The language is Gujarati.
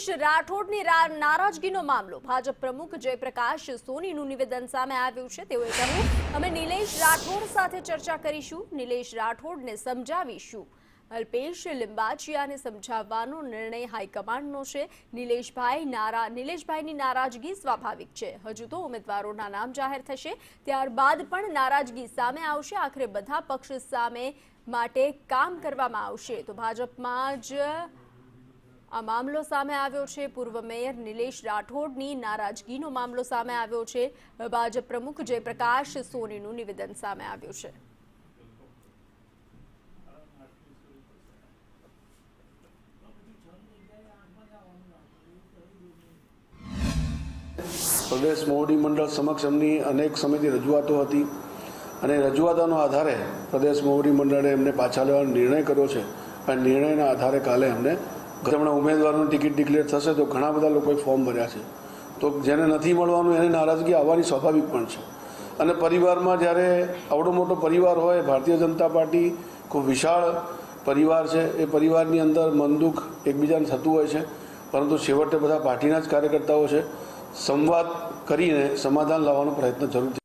નિલેશ રાઠોડની નારાજગીનો મામલો ભાજપ પ્રમુખ જયપ્રકાશ સોનીનું નિવેદન સામે આવ્યું છે। તેઓએ કહ્યું, અમે નિલેશ રાઠોડ સાથે ચર્ચા કરીશું, નિલેશ રાઠોડને સમજાવીશું। અલ્પેશ લિંબાચિયાને સમજાવવાનો નિર્ણય હાઈકમાન્ડનો છે। નિલેશભાઈની નારાજગી સ્વાભાવિક છે। હજુ તો ઉમેદવારોના નામ જાહેર થશે, ત્યારબાદ પણ નારાજગી સામે આવશે। આખરે બધા પક્ષ સામે માટે કામ કરવામાં આવશે। તો ભાજપમાં જ આ મામલો સામે આવ્યો છે। પૂર્વ મેયર નિલેશ રાઠોડની નારાજગીનો મામલો સામે આવ્યો છે। ભાજપ પ્રમુખ જયપ્રકાશ સોનીનું નિવેદન સામે આવ્યું છે। પ્રદેશ મોવડી મંડળ સમક્ષ એમની અનેક સમયથી રજૂઆતો હતી અને રજૂઆતોના આધારે પ્રદેશ મોવડી મંડળે એમને પાછા લેવાનો નિર્ણય કર્યો છે। અને નિર્ણયના આધારે કાલે એમને હમણાં ઉમેદવારોની ટિકિટ ડિક્લેર થશે તો ઘણા બધા લોકોએ ફોર્મ ભર્યા છે, તો જેને નથી મળવાનું એની નારાજગી આવવાની સ્વાભાવિક પણ છે। અને પરિવારમાં જ્યારે આવડો મોટો પરિવાર હોય, ભારતીય જનતા પાર્ટી ખૂબ વિશાળ પરિવાર છે, એ પરિવારની અંદર મન દુઃખ એકબીજાને થતું હોય છે, પરંતુ છેવટે બધા પાર્ટીના જ કાર્યકર્તાઓ છે। સંવાદ કરીને સમાધાન લાવવાનો પ્રયત્ન જરૂર છે।